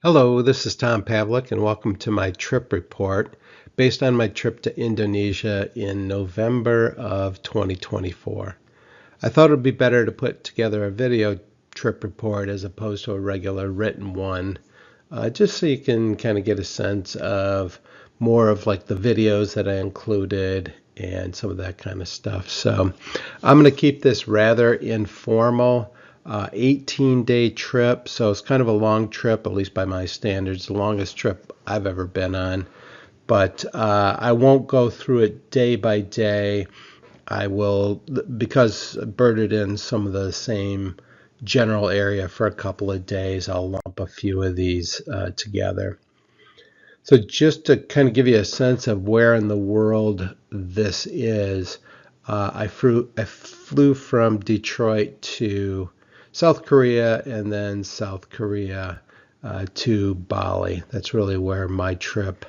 Hello, this is Tom Pavlik, and welcome to my trip report based on my trip to Indonesia in November of 2024. I thought it would be better to put together a video trip report as opposed to a regular written one, just so you can kind of get a sense of more of like the videos that I included and some of that kind of stuff. So I'm going to keep this rather informal. 18-day trip, so it's kind of a long trip, at least by my standards, the longest trip I've ever been on. But I won't go through it day by day. I will, because I birded in some of the same general area for a couple of days, I'll lump a few of these together. So just to kind of give you a sense of where in the world this is, I flew from Detroit to South Korea and then South Korea to Bali. That's really where my trip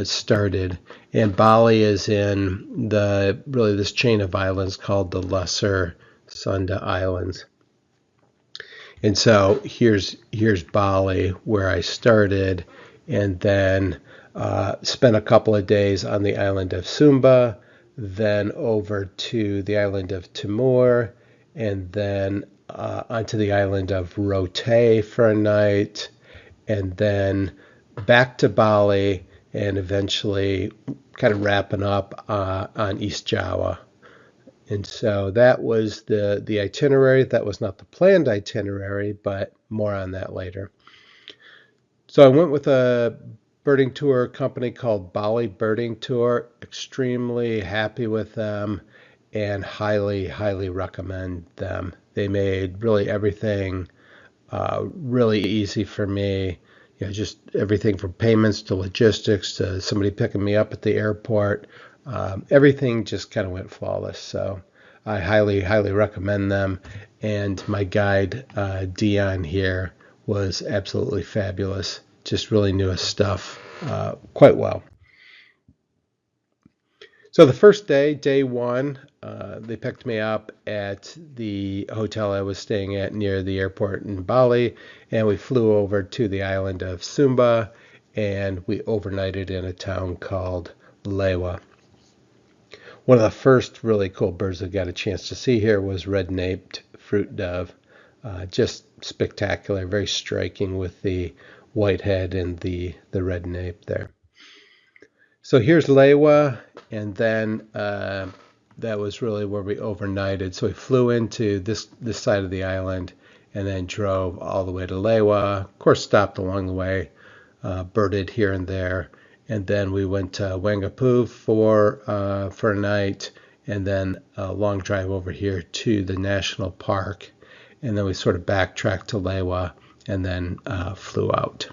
started. And Bali is in this chain of islands called the Lesser Sunda Islands. And so here's Bali where I started, and then spent a couple of days on the island of Sumba, then over to the island of Timor, and then onto the island of Rote for a night, and then back to Bali, and eventually kind of wrapping up on East Java. And so that was the itinerary. That was not the planned itinerary, but more on that later. So I went with a birding tour company called Bali Birding Tour. Extremely happy with them and highly, highly recommend them. They made really everything really easy for me. You know, just everything from payments to logistics to somebody picking me up at the airport. Everything just kind of went flawless. So I highly, highly recommend them. And my guide, Dion here, was absolutely fabulous. Just really knew his stuff quite well. So the first day, day one, they picked me up at the hotel I was staying at near the airport in Bali, and we flew over to the island of Sumba, and we overnighted in a town called Lewa. One of the first really cool birds I got a chance to see here was red-naped fruit dove. Just spectacular, very striking with the white head and the red nape there. So here's Lewa, and then that was really where we overnighted. So we flew into this side of the island and then drove all the way to Lewa. Of course, stopped along the way, birded here and there, and then we went to Wangapu for a night, and then a long drive over here to the national park, and then we sort of backtracked to Lewa and then flew out.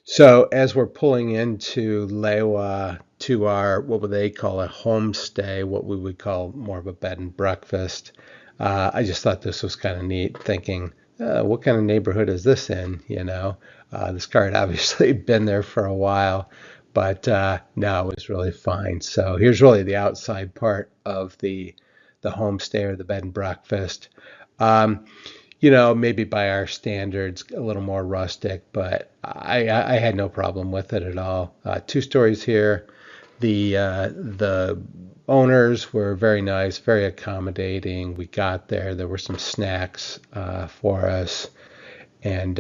So as we're pulling into Lewa to our, what would they call a homestay, what we would call more of a bed and breakfast, I just thought this was kind of neat, thinking, what kind of neighborhood is this in? You know, this car had obviously been there for a while, but no, it was really fine. So here's really the outside part of the homestay or the bed and breakfast. You know, maybe by our standards, a little more rustic, but I had no problem with it at all. 2 stories here. The owners were very nice, very accommodating. We got there were some snacks for us, and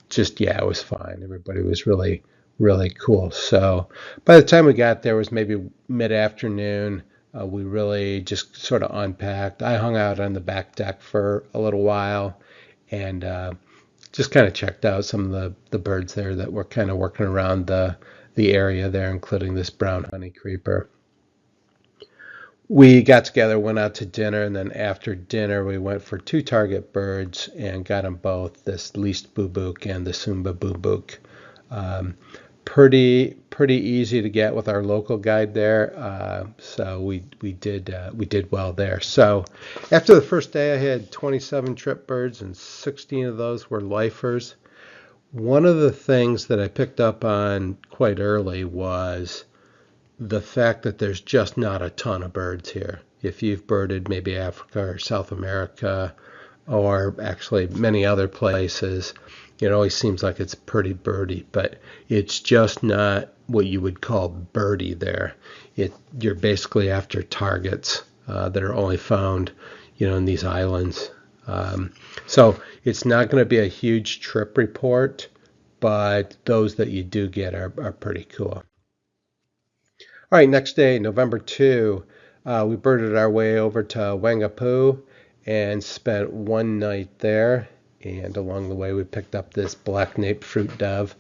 just yeah, it was fine. Everybody was really, really cool. So by the time we got there, it was maybe mid-afternoon. We really just sort of unpacked. I hung out on the back deck for a little while and just kind of checked out some of the birds there that were kind of working around the area there, including this brown honey creeper. We got together, went out to dinner, and then after dinner we went for 2 target birds and got them both, this least bubuk and the Sumba bubuk. Pretty easy to get with our local guide there, so we did well there. So after the first day, I had 27 trip birds, and 16 of those were lifers. One of the things that I picked up on quite early was the fact that there's just not a ton of birds here. If you've birded maybe Africa or South America, or actually many other places, It always seems like it's pretty birdy, but it's just not what you would call birdie there. You're basically after targets that are only found, in these islands. So it's not going to be a huge trip report, but those that you do get are pretty cool. All right, next day, November 2, we birded our way over to Wangapu and spent one night there. And along the way, we picked up this black-naped fruit dove.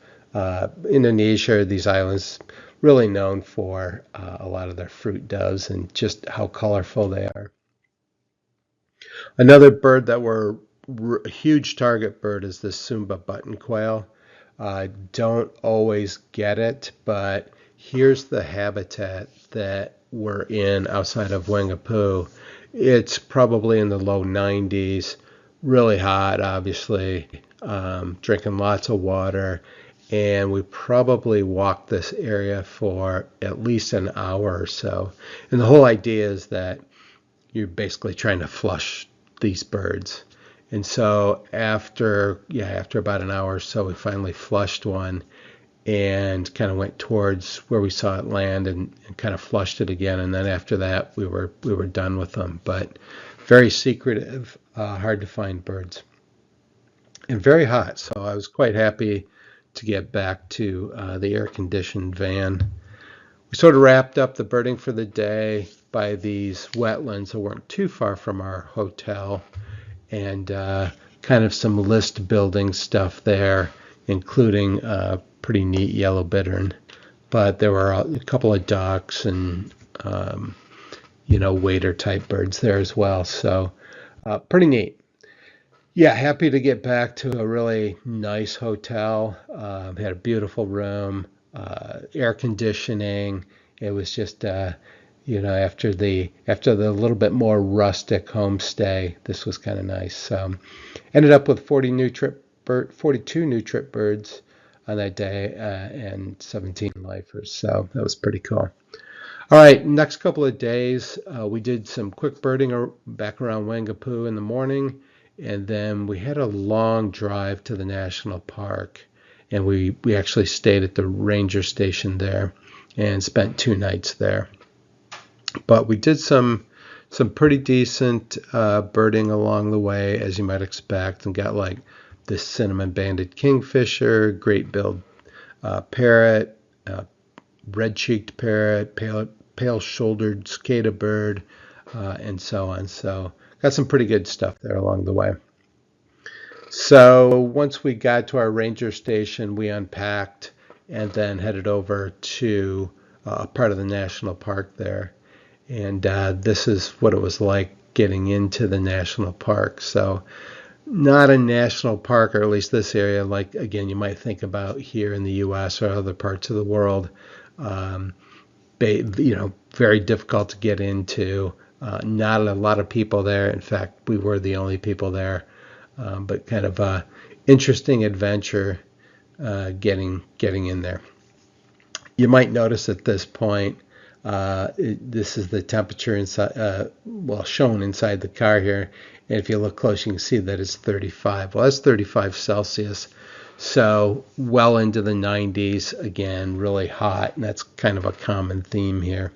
Indonesia, these islands, really known for a lot of their fruit doves and just how colorful they are. Another bird that were a huge target bird is the Sunda button quail. I don't always get it, but here's the habitat that we're in outside of Wangapu. It's probably in the low 90s, really hot, obviously, drinking lots of water. And we probably walked this area for at least an hour or so. And the whole idea is that you're basically trying to flush these birds. And so after about an hour or so, we finally flushed one and kind of went towards where we saw it land and kind of flushed it again. And then after that, we were done with them. But very secretive, hard to find birds, and very hot. So I was quite happy to get back to the air-conditioned van. We sort of wrapped up the birding for the day by these wetlands that weren't too far from our hotel, and kind of some list building stuff there, including pretty neat yellow bittern. But there were a couple of ducks and wader type birds there as well. So pretty neat. Yeah, happy to get back to a really nice hotel. Had a beautiful room, air conditioning. It was just, after the little bit more rustic homestay, this was kind of nice. Ended up with 42 new trip birds on that day, and 17 lifers. So that was pretty cool. All right, next couple of days, we did some quick birding back around Wangapu in the morning, and then we had a long drive to the national park, and we actually stayed at the ranger station there and spent 2 nights there. But we did some pretty decent birding along the way, as you might expect, and got like the cinnamon-banded kingfisher, great-billed parrot, red-cheeked parrot, pale-shouldered cicada bird, and so on. So got some pretty good stuff there along the way. So once we got to our ranger station, we unpacked and then headed over to a part of the national park there. And this is what it was like getting into the national park. So not a national park, or at least this area, like, again, you might think about here in the U.S. or other parts of the world. Very difficult to get into. Not a lot of people there. In fact, we were the only people there. But kind of a interesting adventure getting in there. You might notice at this point, this is the temperature inside, shown inside the car here. And if you look close, you can see that it's 35. Well, that's 35 Celsius. So well into the 90s, again, really hot. And that's kind of a common theme here.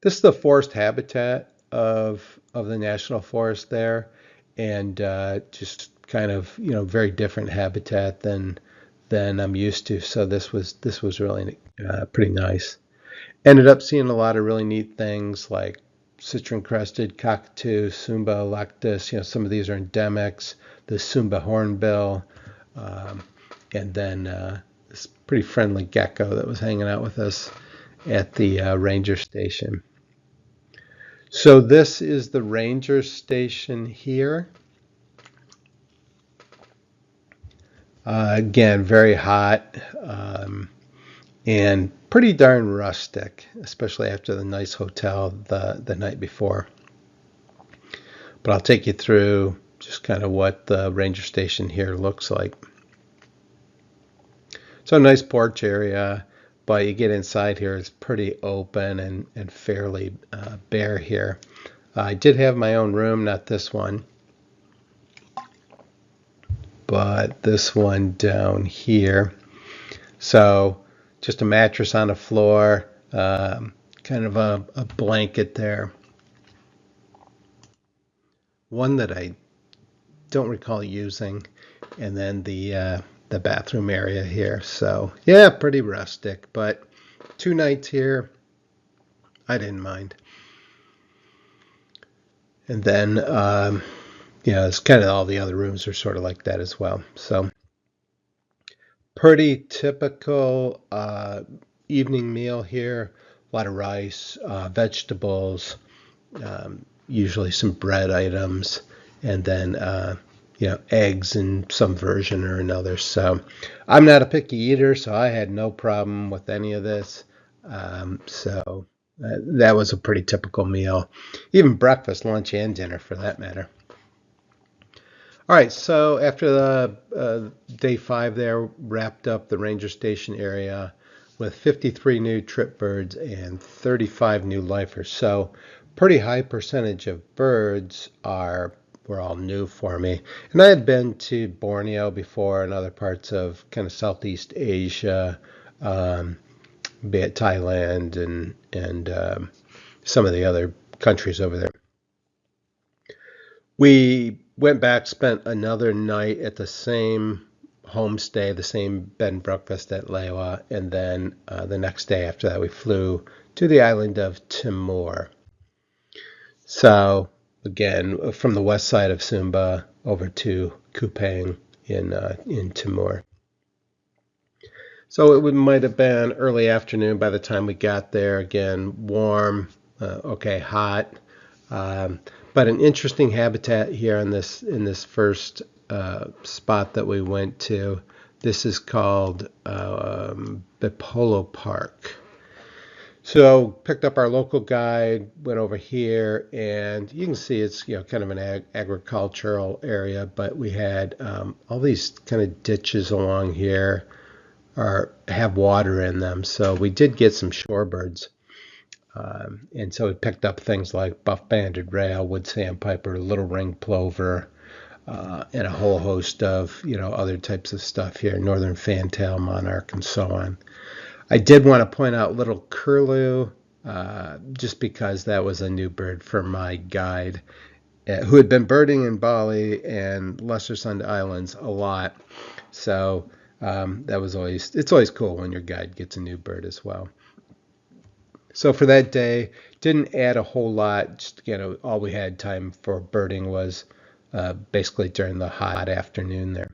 This is the forest habitat of the national forest there. And just kind of, very different habitat than I'm used to. So this was really pretty nice. Ended up seeing a lot of really neat things like citron-crested cockatoo, Sumba electus. Some of these are endemics. The Sumba hornbill, and then this pretty friendly gecko that was hanging out with us at the ranger station. So this is the ranger station here. Again, very hot and pretty darn rustic, especially after the nice hotel the night before. But I'll take you through just kind of what the ranger station here looks like. So nice porch area, but you get inside here, it's pretty open and fairly bare here. I did have my own room, not this one. but this one down here. So just a mattress on the floor, kind of a blanket there. One that I don't recall using, and then the bathroom area here. So yeah, pretty rustic, but 2 nights here, I didn't mind. And then it's kind of all the other rooms are sort of like that as well. So pretty typical evening meal here. A lot of rice, vegetables, usually some bread items, and then eggs in some version or another. So I'm not a picky eater, so I had no problem with any of this. That was a pretty typical meal, even breakfast, lunch, and dinner for that matter. All right, so after the day 5 there, wrapped up the ranger station area with 53 new trip birds and 35 new lifers. So pretty high percentage of birds were all new for me. And I had been to Borneo before and other parts of kind of Southeast Asia, be it Thailand and some of the other countries over there. We went back, spent another night at the same homestay, the same bed and breakfast at Lewa, and then the next day after that, we flew to the island of Timor. So again, from the west side of Sumba over to Kupang in Timor. So it might have been early afternoon by the time we got there. Again, warm, okay, hot. But an interesting habitat here in this first spot that we went to. This is called Bipolo Park. So picked up our local guide, went over here, and you can see it's kind of an agricultural area, but we had all these kind of ditches along here have water in them. So we did get some shorebirds. And so we picked up things like buff-banded rail, wood sandpiper, little ringed plover, and a whole host of other types of stuff here, northern fantail, monarch, and so on. I did want to point out little curlew, just because that was a new bird for my guide, who had been birding in Bali and Lesser Sunda Islands a lot. So it's always cool when your guide gets a new bird as well. So for that day, didn't add a whole lot. Just, all we had time for birding was basically during the hot afternoon there.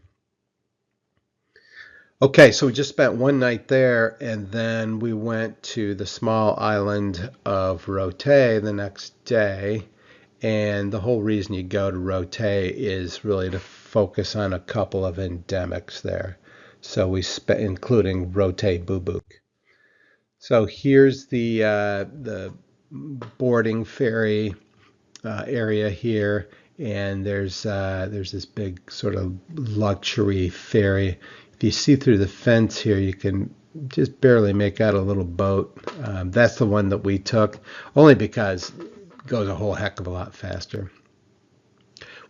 Okay, so we just spent one night there, and then we went to the small island of Rote the next day. And the whole reason you go to Rote is really to focus on a couple of endemics there. So including Rote bubuk. So here's the boarding ferry area here, and there's this big sort of luxury ferry. If you see through the fence here, you can just barely make out a little boat. That's the one that we took, only because it goes a whole heck of a lot faster.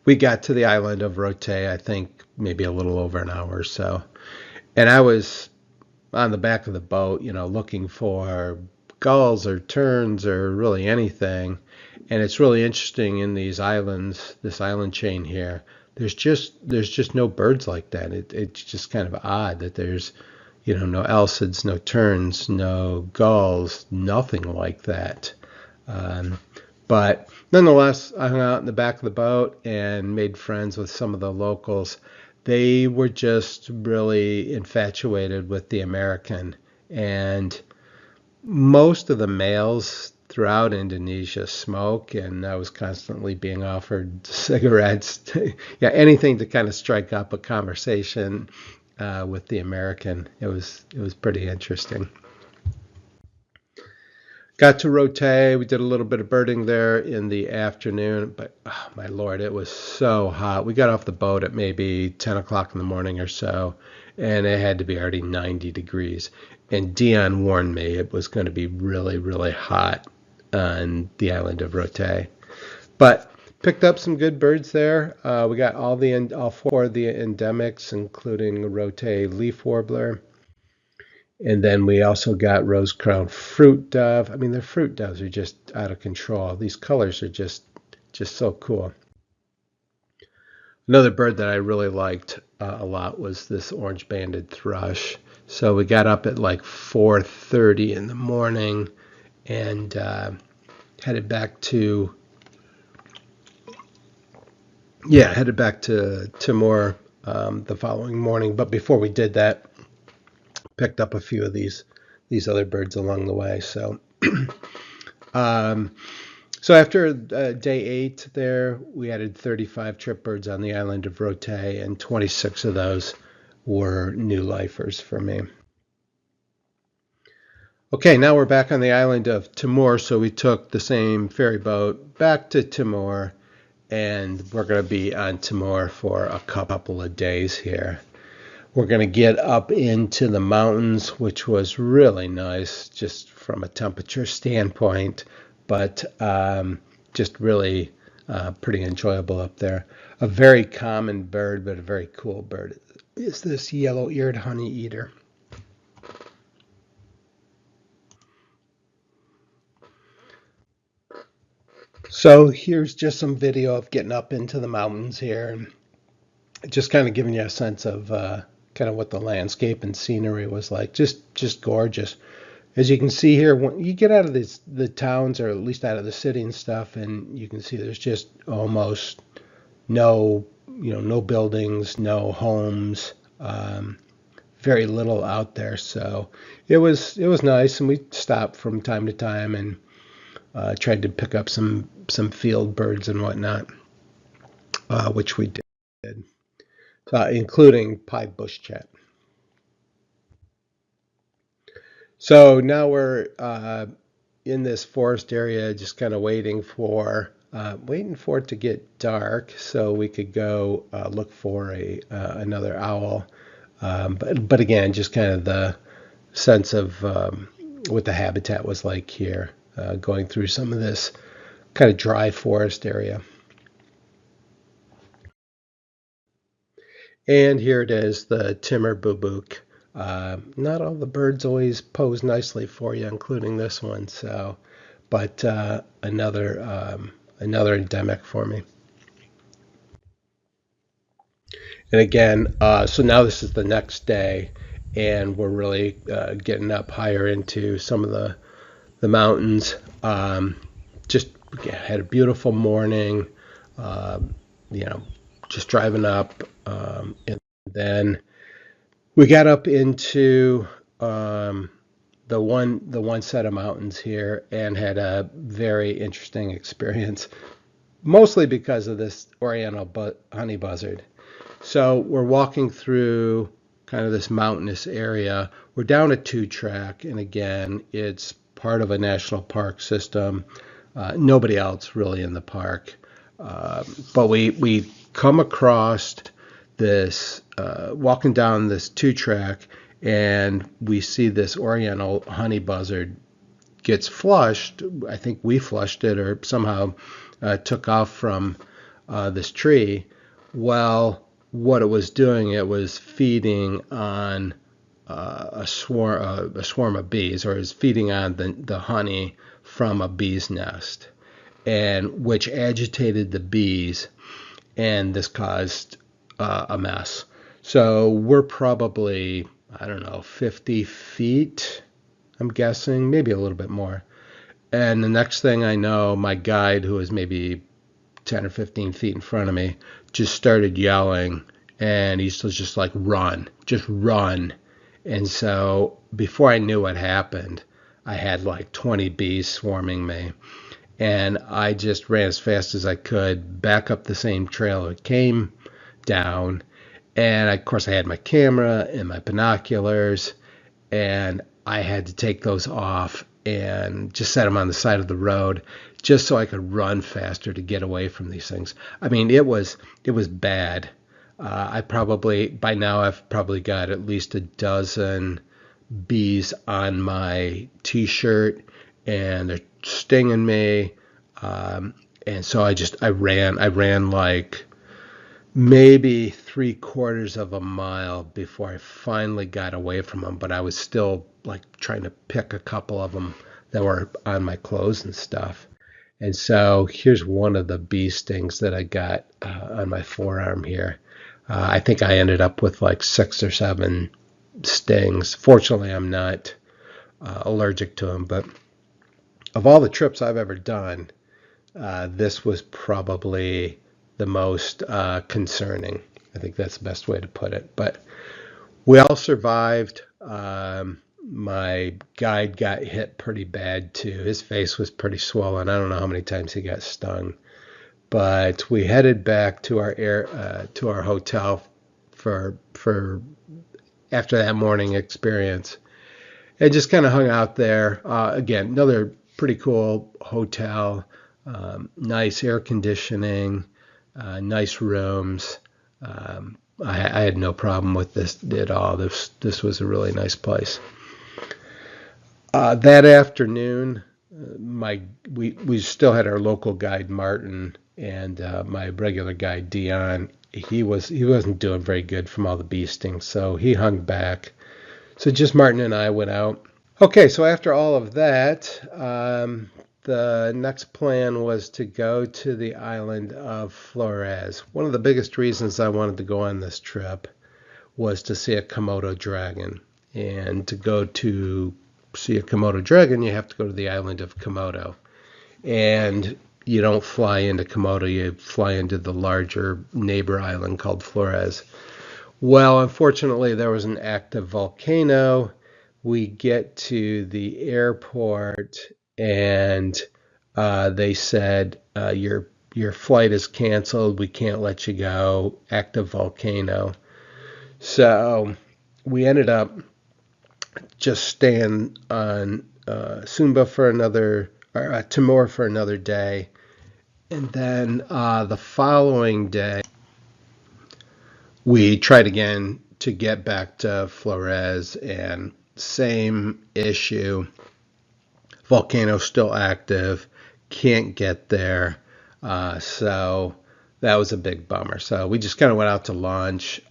We got to the island of Rote, I think maybe a little over an hour or so, and I was on the back of the boat, looking for gulls or terns or really anything. And it's really interesting in these islands, this island chain here. There's just no birds like that. It's just kind of odd that there's, no alcids, no terns, no gulls, nothing like that. But nonetheless, I hung out in the back of the boat and made friends with some of the locals. They were just really infatuated with the American, and most of the males throughout Indonesia smoke, and I was constantly being offered cigarettes, anything to kind of strike up a conversation with the American. It was pretty interesting. Got to Rote. We did a little bit of birding there in the afternoon, but oh, my Lord, it was so hot. We got off the boat at maybe 10 o'clock in the morning or so, and it had to be already 90 degrees. And Dion warned me it was going to be really, really hot on the island of Rote. But Picked up some good birds there. We got all four of the endemics, including rote leaf warbler. And then we also got rose-crowned fruit dove. I mean, the fruit doves are just out of control. These colors are just so cool. Another bird that I really liked a lot was this orange-banded thrush. So we got up at like 4:30 in the morning and headed back to Timor the following morning. But before we did that, picked up a few of these other birds along the way. So so after day 8 there, we added 35 trip birds on the island of Rote, and 26 of those were new lifers for me. Okay, now we're back on the island of Timor, so we took the same ferry boat back to Timor, and we're going to be on Timor for a couple of days here. We're going to get up into the mountains, which was really nice just from a temperature standpoint, but just really pretty enjoyable up there. A very common bird, but a very cool bird is this yellow-eared honeyeater. So here's just some video of getting up into the mountains here, and just kind of giving you a sense of kind of what the landscape and scenery was like. Just gorgeous. As you can see here, when you get out of the towns, or at least out of the city and stuff, and you can see there's just almost no buildings, no homes, very little out there. So it was nice, and we stopped from time to time and tried to pick up some field birds and whatnot, which we did, including pied bush chat. So now we're in this forest area, just kind of waiting for it to get dark so we could go look for another owl. But again, just kind of the sense of what the habitat was like here, going through some of this kind of dry forest area. And here it is, the Timor boobook. Not all the birds always pose nicely for you, including this one. So, but another endemic for me. And again, so now this is the next day, and we're really getting up higher into some of the mountains. Just had a beautiful morning. Just driving up, and then we got up into the one set of mountains here and had a very interesting experience, mostly because of this oriental honey buzzard. So we're walking through kind of this mountainous area. We're down a 2-track, and again, it's part of a national park system. Nobody else really in the park, but we come across this, walking down this 2-track, and we see this oriental honey buzzard gets flushed. I think we flushed it, or somehow took off from this tree. Well, what it was doing, it was feeding on a swarm of bees, or is feeding on the honey from a bee's nest, and which agitated the bees, and this caused a mess. So we're probably, I don't know, 50 feet, I'm guessing, maybe a little bit more. And the next thing I know, my guide, who was maybe 10 or 15 feet in front of me, just started yelling, and he was just like, run, just run. And so before I knew what happened, I had like 20 bees swarming me. And I just ran as fast as I could back up the same trail it came down. And of course, I had my camera and my binoculars, and I had to take those off and just set them on the side of the road just so I could run faster to get away from these things. I mean, it was bad. I've probably got at least a dozen bees on my t-shirt, and they're stinging me. And so I ran like maybe 3/4 of a mile before I finally got away from them. But I was still like trying to pick a couple of them that were on my clothes and stuff. And so here's one of the bee stings that I got on my forearm here. I think I ended up with like 6 or 7 stings. Fortunately, I'm not allergic to them, but of all the trips I've ever done, this was probably the most concerning. I think that's the best way to put it. But we all survived. My guide got hit pretty bad too. His face was pretty swollen. I don't know how many times he got stung. But we headed back to our hotel for after that morning experience, and just kind of hung out there. Again, another pretty cool hotel, nice air conditioning, nice rooms. I had no problem with this at all. This was a really nice place. That afternoon, we still had our local guide Martin and my regular guide Dion. He wasn't doing very good from all the bee stings, so he hung back. So just Martin and I went out. Okay, so after all of that, the next plan was to go to the island of Flores. One of the biggest reasons I wanted to go on this trip was to see a Komodo dragon. And to go to see a Komodo dragon, you have to go to the island of Komodo. And you don't fly into Komodo, you fly into the larger neighbor island called Flores. Well, unfortunately, there was an active volcano. We get to the airport and they said, your flight is canceled. We can't let you go. Active volcano. So we ended up just staying on Sunda for Timor for another day. And then the following day, we tried again to get back to Flores, and same issue. Volcano still active, can't get there. So that was a big bummer. So we just kind of went out to lunch.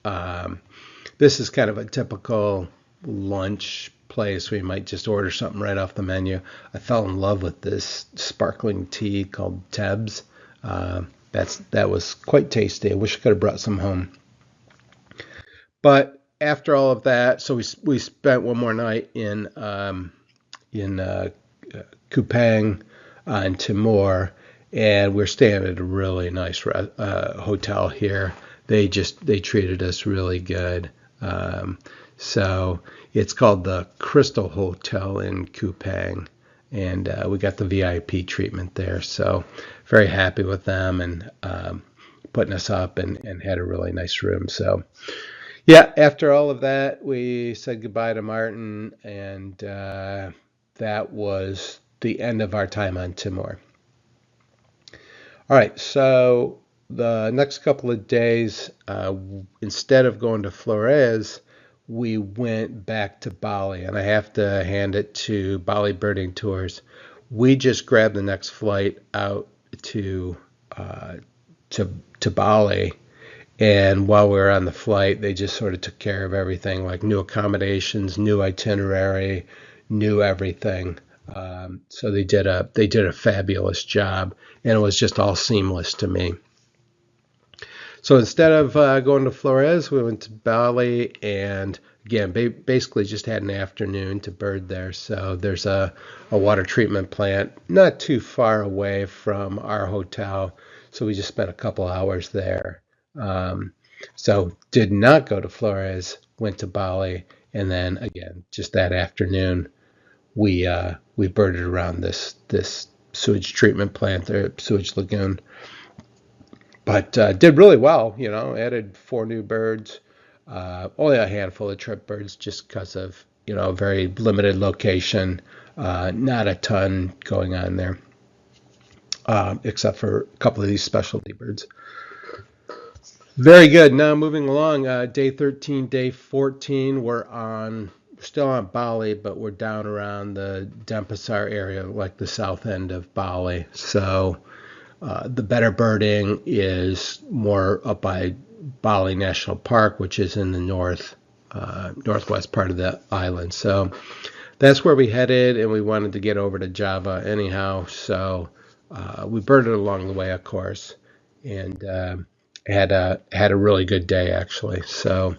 This is kind of a typical lunch place where you might just order something right off the menu. I fell in love with this sparkling tea called Tebs. That was quite tasty. I wish I could have brought some home. But after all of that, so we spent one more night in Kupang in Timor, and we're staying at a really nice hotel here. They treated us really good. So it's called the Crystal Hotel in Kupang, and we got the VIP treatment there. So very happy with them and putting us up and had a really nice room. So yeah, after all of that, we said goodbye to Martin, and that was the end of our time on Timor. All right, so the next couple of days, instead of going to Flores, we went back to Bali, and I have to hand it to Bali Birding Tours. We just grabbed the next flight out to Bali. And while we were on the flight, they just sort of took care of everything, like new accommodations, new itinerary, new everything. So they did a fabulous job, and it was just all seamless to me. So instead of going to Flores, we went to Bali, and again, basically just had an afternoon to bird there. So there's a water treatment plant not too far away from our hotel, so we just spent a couple hours there. So did not go to Flores, went to Bali, and then again, just that afternoon, we birded around this sewage treatment plant, or sewage lagoon. But did really well, added 4 new birds, only a handful of trip birds just because of, a very limited location, not a ton going on there, except for a couple of these specialty birds. Very good. Now moving along, day 13, day 14, we're still on Bali, but we're down around the Denpasar area, like the south end of Bali. So The better birding is more up by Bali National Park, which is in the northwest part of the island. So that's where we headed, and we wanted to get over to Java anyhow. So we birded along the way, of course, and had a really good day actually. So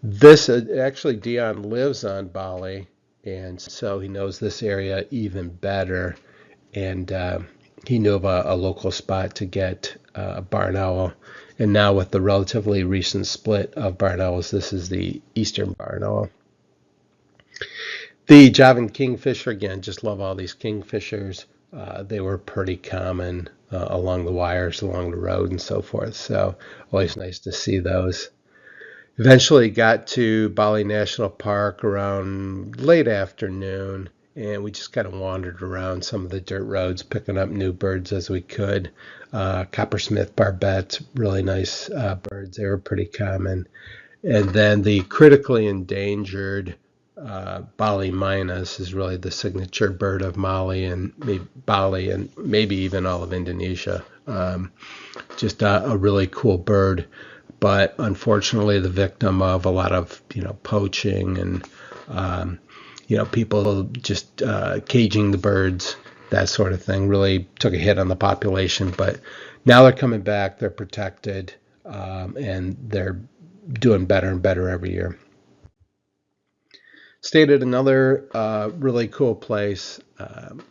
this actually Dion lives on Bali, and so he knows this area even better. And he knew of a local spot to get a barn owl. And now with the relatively recent split of barn owls, this is the eastern barn owl. The Javan kingfisher, again, just love all these kingfishers. They were pretty common along the wires, along the road, and so forth. So always nice to see those. Eventually got to Bali National Park around late afternoon, and we just kind of wandered around some of the dirt roads, picking up new birds as we could. Coppersmith barbets, really nice birds. They were pretty common. And then the critically endangered Bali Minus is really the signature bird of Bali and maybe even all of Indonesia. Just a really cool bird, but unfortunately the victim of a lot of poaching and people just caging the birds, that sort of thing. Really took a hit on the population, but now they're coming back. They're protected, and they're doing better and better every year. Stayed at another really cool place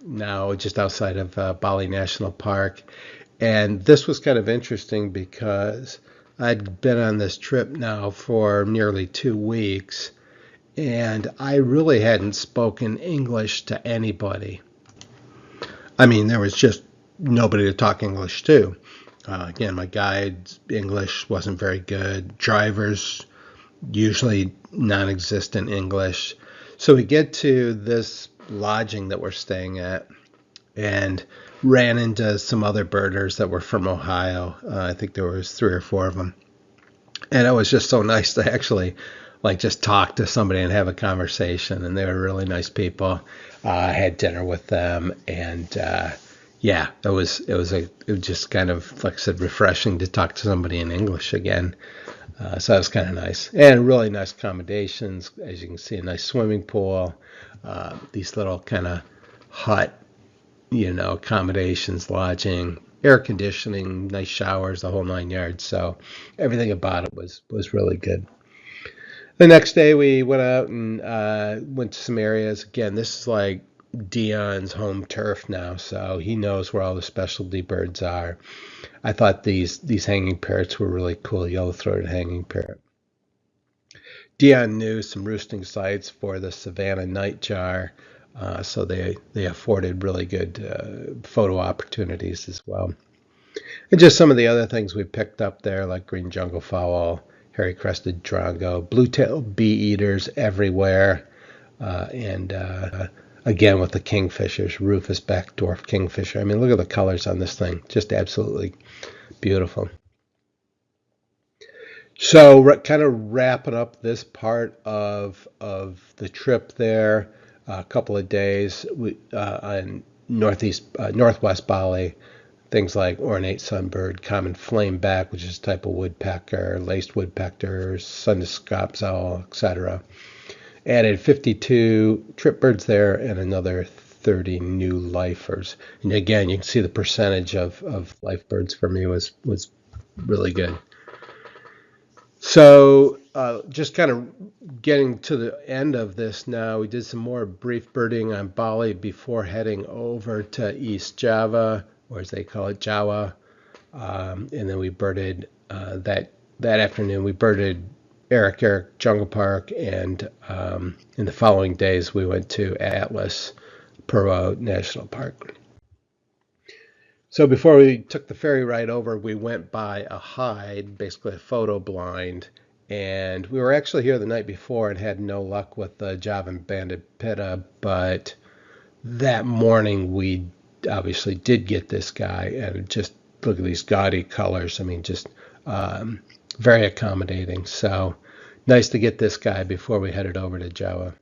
now just outside of Bali National Park. And this was kind of interesting because I'd been on this trip now for nearly 2 weeks, and I really hadn't spoken English to anybody. I mean, there was just nobody to talk English to. Again, my guide's English wasn't very good. Drivers, usually non-existent English. So we get to this lodging that we're staying at and ran into some other birders that were from Ohio. I think there was 3 or 4 of them. And it was just so nice to actually just talk to somebody and have a conversation. And they were really nice people. I had dinner with them, and yeah, it was just kind of, like I said, refreshing to talk to somebody in English again. So that was kind of nice, and really nice accommodations. As you can see, a nice swimming pool, these little kind of hut, accommodations, lodging, air conditioning, nice showers, the whole 9 yards. So everything about it was really good. The next day we went out and went to some areas. Again, this is like Dion's home turf now, so he knows where all the specialty birds are. I thought these hanging parrots were really cool, yellow-throated hanging parrot. Dion knew some roosting sites for the Savannah nightjar, so they afforded really good photo opportunities as well. And just some of the other things we picked up there, like green jungle fowl, hairy-crested drongo, blue-tailed bee-eaters everywhere, and again with the kingfishers, rufous back dwarf kingfisher. I mean, look at the colors on this thing, just absolutely beautiful. So kind of wrapping up this part of the trip there, a couple of days on northwest Bali. Things like ornate sunbird, common flameback, which is a type of woodpecker, laced woodpeckers, Sunda owl, etc. Added 52 trip birds there and another 30 new lifers. And again, you can see the percentage of life birds for me was really good. So just kind of getting to the end of this now, we did some more brief birding on Bali before heading over to East Java, or as they call it, Jawa. And then we birded that afternoon. We birded Eric Jungle Park, and in the following days we went to Atlas Puro National Park. So before we took the ferry ride over, we went by a hide, basically a photo blind, and we were actually here the night before and had no luck with the Javan banded pitta, but that morning we obviously did get this guy, and just look at these gaudy colors. I mean, just very accommodating. So nice to get this guy before we headed over to Jawa.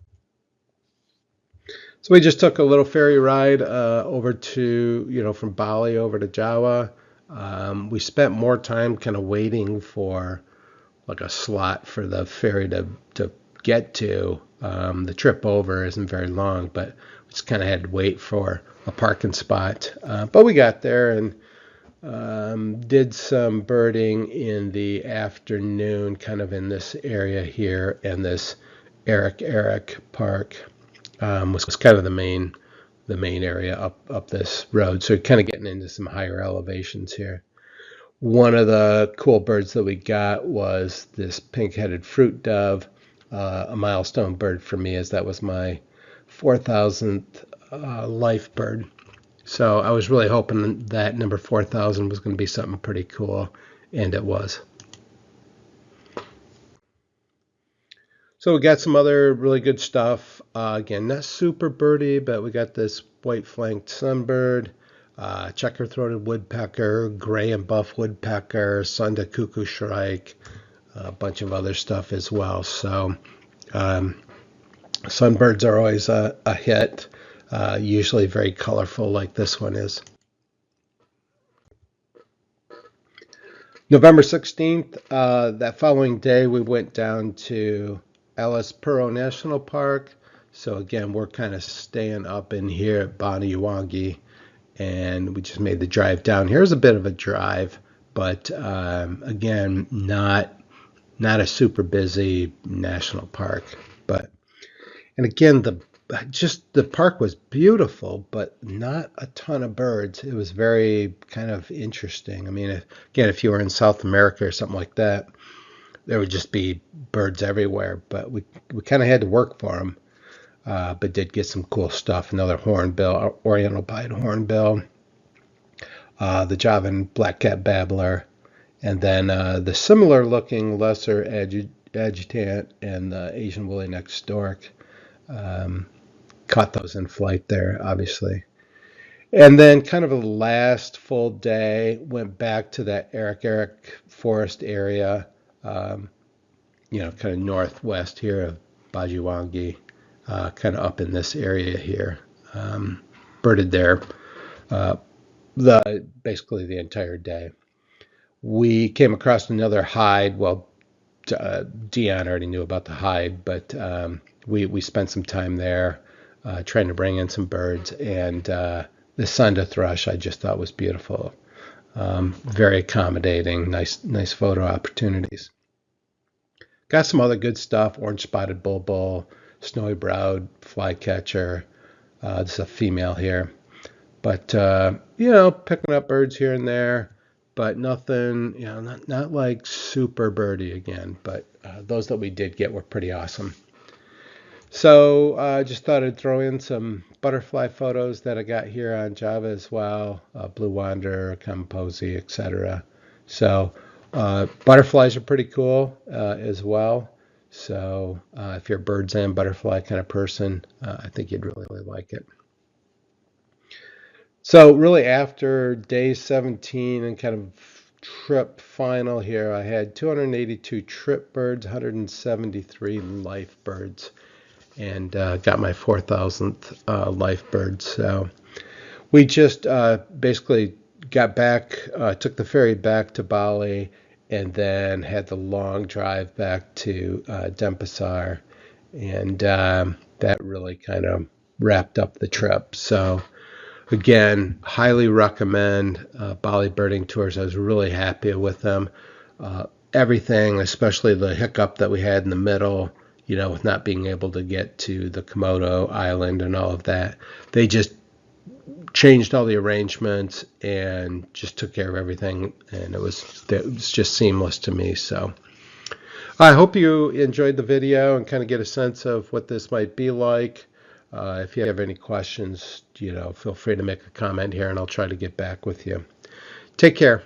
So we just took a little ferry ride over to, from Bali over to Java. We spent more time kind of waiting for like a slot for the ferry to get to. The trip over isn't very long, but we just kind of had to wait for a parking spot. But we got there and did some birding in the afternoon, kind of in this area here, and this Eric Park was kind of the main area up this road. So kind of getting into some higher elevations here. One of the cool birds that we got was this pink-headed fruit dove, a milestone bird for me, as that was my 4,000th life bird. So I was really hoping that number 4,000 was going to be something pretty cool, and it was. So we got some other really good stuff. Again, not super birdie, but we got this white-flanked sunbird, checker-throated woodpecker, gray and buff woodpecker, Sunda cuckoo shrike, a bunch of other stuff as well. So sunbirds are always a hit, usually very colorful like this one is. November 16th, that following day, we went down to Ellis Puro National Park. So again, we're kind of staying up in here at Banyuwangi, and we just made the drive down. Here's a bit of a drive, but again, not a super busy national park. And again, the park was beautiful, but not a ton of birds. It was very kind of interesting. I mean, again, if you were in South America or something like that, there would just be birds everywhere. But we kind of had to work for them, but did get some cool stuff. Another hornbill, oriental pied hornbill, the Javan black-capped babbler, and then the similar-looking lesser adjutant and the Asian woolly-necked stork. Caught those in flight there, obviously. And then kind of a last full day, went back to that Eric forest area, kind of northwest here of Bajuwangi, kind of up in this area here. Birded there basically the entire day. We came across another hide. Well, Dion already knew about the hide, but we spent some time there trying to bring in some birds. And the Sunda thrush I just thought was beautiful. Very accommodating, nice photo opportunities. Got some other good stuff, orange-spotted bulbul, snowy-browed flycatcher. This is a female here. But, picking up birds here and there, but nothing, not like super birdie again. But those that we did get were pretty awesome. So I just thought I'd throw in some butterfly photos that I got here on Java as well, blue wanderer, composite, etc. So butterflies are pretty cool as well. So if you're a birds and butterfly kind of person, I think you'd really like it. So really after day 17 and kind of trip final here, I had 282 trip birds, 173 life birds, and got my 4,000th life bird. So we just basically got back, took the ferry back to Bali, and then had the long drive back to Denpasar, and that really kind of wrapped up the trip. So again, highly recommend Bali Birding Tours. I was really happy with them. Everything, especially the hiccup that we had in the middle, with not being able to get to the Komodo Island and all of that. They just changed all the arrangements and just took care of everything, and it was just seamless to me. So I hope you enjoyed the video and kind of get a sense of what this might be like. If you have any questions, feel free to make a comment here, and I'll try to get back with you. Take care.